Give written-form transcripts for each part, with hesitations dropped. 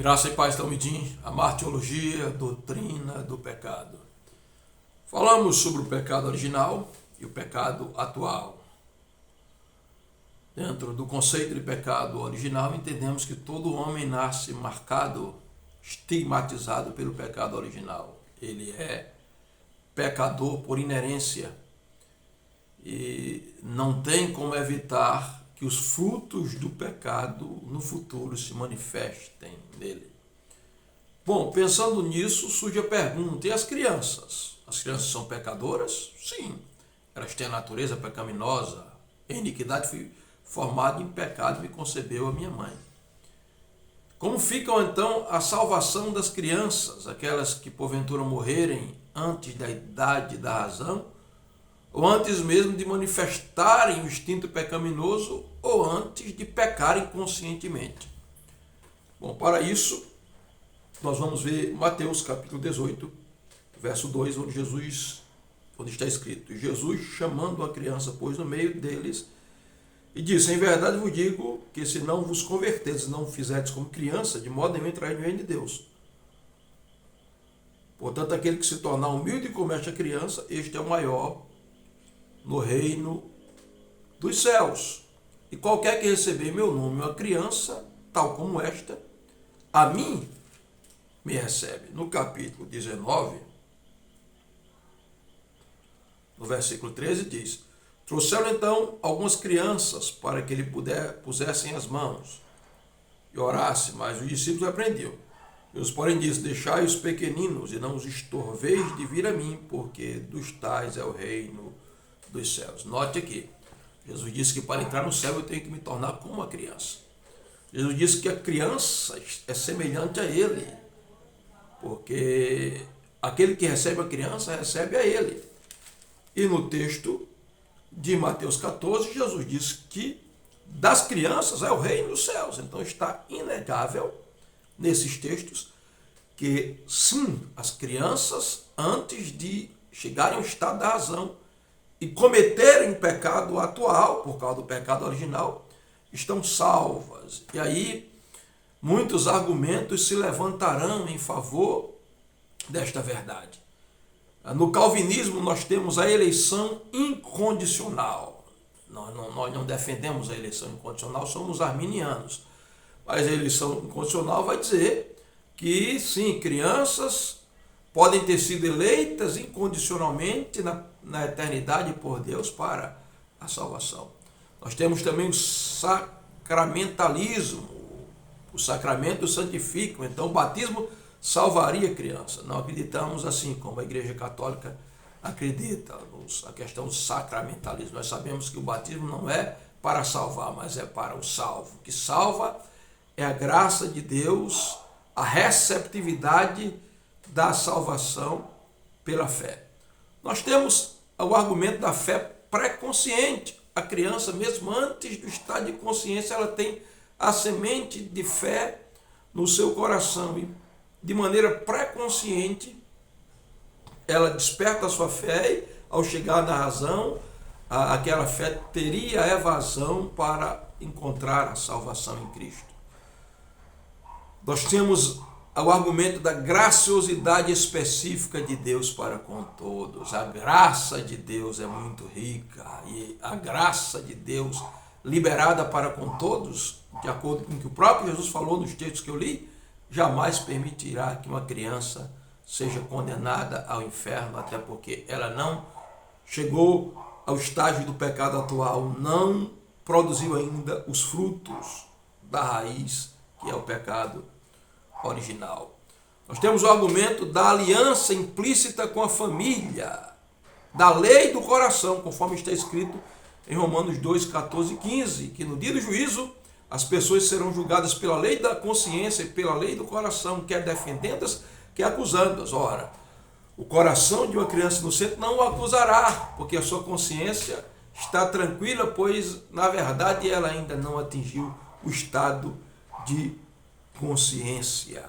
Graça e paz, Talmidim, a martiologia, a doutrina do pecado. Falamos sobre o pecado original e o pecado atual. Dentro do conceito de pecado original, entendemos que todo homem nasce marcado, estigmatizado pelo pecado original. Ele é pecador por inerência e não tem como evitar que os frutos do pecado no futuro se manifestem nele. Bom, pensando nisso, surge a pergunta: e as crianças? As crianças são pecadoras? Sim, elas têm a natureza pecaminosa. Em iniquidade fui formado em pecado, me concebeu a minha mãe. Como ficam então a salvação das crianças, aquelas que porventura morrerem antes da idade da razão, ou antes mesmo de manifestarem o instinto pecaminoso, ou antes de pecarem conscientemente? Bom, para isso, nós vamos ver Mateus capítulo 18, verso 2, onde está escrito: Jesus, chamando a criança, pôs no meio deles, e disse: em verdade vos digo que se não vos converterdes, não fizerdes como criança, de modo nenhum entrareis no reino de Deus. Portanto, aquele que se tornar humilde como esta criança, este é o maior no reino dos céus. E qualquer que receber em meu nome uma criança, tal como esta, a mim me recebe. No capítulo 19, no versículo 13, diz: trouxeram então algumas crianças para que ele pusessem as mãos e orasse, mas os discípulos repreendiam. Jesus, porém, disse: deixai os pequeninos e não os estorveis de vir a mim, porque dos tais é o reino dos céus. Note aqui, Jesus disse que para entrar no céu eu tenho que me tornar como uma criança. Jesus disse que a criança é semelhante a ele, porque aquele que recebe a criança recebe a ele. E no texto de Mateus 14, Jesus disse que das crianças é o reino dos céus. Então está inegável nesses textos que sim, as crianças, antes de chegarem ao estado da razão e cometerem pecado atual, por causa do pecado original, estão salvas. E aí muitos argumentos se levantarão em favor desta verdade. No calvinismo nós temos a eleição incondicional. Nós não defendemos a eleição incondicional, somos arminianos. Mas a eleição incondicional vai dizer que sim, crianças podem ter sido eleitas incondicionalmente na eternidade por Deus para a salvação. Nós temos também o sacramentalismo. Os sacramentos santificam, então o batismo salvaria a criança. Não acreditamos assim como a Igreja Católica acredita na questão do sacramentalismo. Nós sabemos que o batismo não é para salvar, mas é para o salvo. O que salva é a graça de Deus, a receptividade da salvação pela fé. Nós temos o argumento da fé pré-consciente. A criança, mesmo antes do estado de consciência, ela tem a semente de fé no seu coração e de maneira pré-consciente ela desperta a sua fé e, ao chegar na razão, aquela fé teria a evasão para encontrar a salvação em Cristo. Nós temos o argumento da graciosidade específica de Deus para com todos. A graça de Deus é muito rica e a graça de Deus liberada para com todos, de acordo com o que o próprio Jesus falou nos textos que eu li, jamais permitirá que uma criança seja condenada ao inferno, até porque ela não chegou ao estágio do pecado atual, não produziu ainda os frutos da raiz, que é o pecado original. Nós temos o argumento da aliança implícita com a família, da lei do coração, conforme está escrito em Romanos 2, 14 e 15, que no dia do juízo as pessoas serão julgadas pela lei da consciência e pela lei do coração, quer defendendo-as, quer acusando-as. Ora, o coração de uma criança inocente não o acusará, porque a sua consciência está tranquila, pois, na verdade, ela ainda não atingiu o estado de consciência.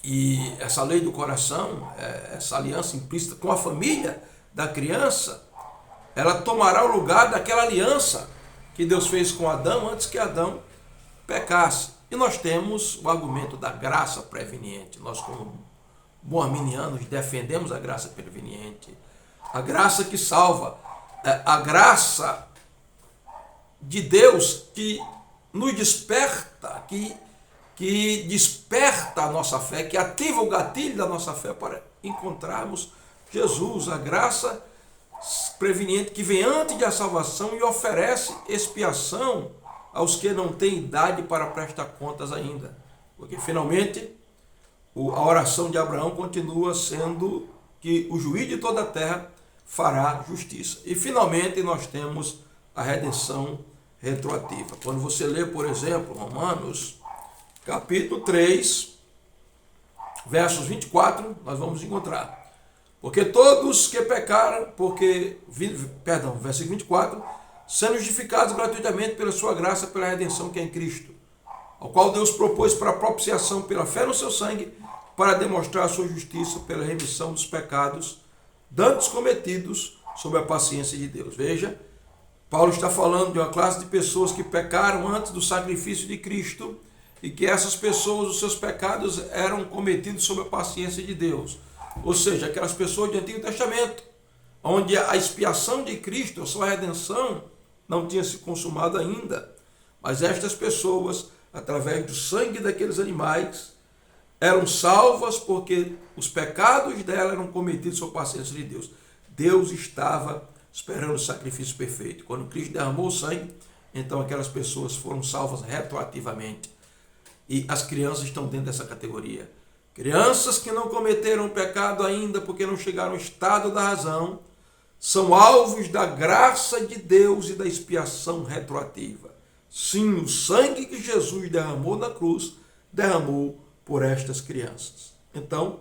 E essa lei do coração, essa aliança implícita com a família da criança, ela tomará o lugar daquela aliança que Deus fez com Adão antes que Adão pecasse. E nós temos o argumento da graça preveniente. Nós, como boaminianos, defendemos a graça preveniente, a graça que salva, a graça de Deus que nos desperta, que desperta a nossa fé, que ativa o gatilho da nossa fé para encontrarmos Jesus, a graça preveniente que vem antes da salvação e oferece expiação aos que não têm idade para prestar contas ainda. Porque finalmente a oração de Abraão continua sendo que o juiz de toda a terra fará justiça. E finalmente nós temos a redenção retroativa. Quando você lê, por exemplo, Romanos, capítulo 3, versos 24, nós vamos encontrar. Porque todos que pecaram, versículo 24, sendo justificados gratuitamente pela sua graça, pela redenção que é em Cristo, ao qual Deus propôs para a propiciação pela fé no seu sangue, para demonstrar a sua justiça pela remissão dos pecados, dantes cometidos sob a paciência de Deus. Veja, Paulo está falando de uma classe de pessoas que pecaram antes do sacrifício de Cristo e que essas pessoas, os seus pecados eram cometidos sob a paciência de Deus. Ou seja, aquelas pessoas do Antigo Testamento, onde a expiação de Cristo, a sua redenção, não tinha se consumado ainda. Mas estas pessoas, através do sangue daqueles animais, eram salvas porque os pecados dela eram cometidos sob a paciência de Deus. Deus estava esperando o sacrifício perfeito. Quando Cristo derramou o sangue, então aquelas pessoas foram salvas retroativamente. E as crianças estão dentro dessa categoria. Crianças que não cometeram pecado ainda porque não chegaram ao estado da razão, são alvos da graça de Deus e da expiação retroativa. Sim, o sangue que Jesus derramou na cruz, derramou por estas crianças. Então,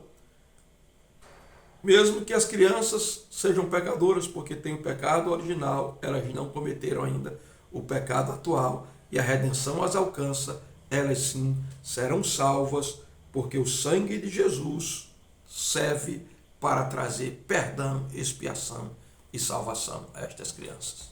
mesmo que as crianças sejam pecadoras porque têm o pecado original, elas não cometeram ainda o pecado atual e a redenção as alcança, elas sim serão salvas porque o sangue de Jesus serve para trazer perdão, expiação e salvação a estas crianças.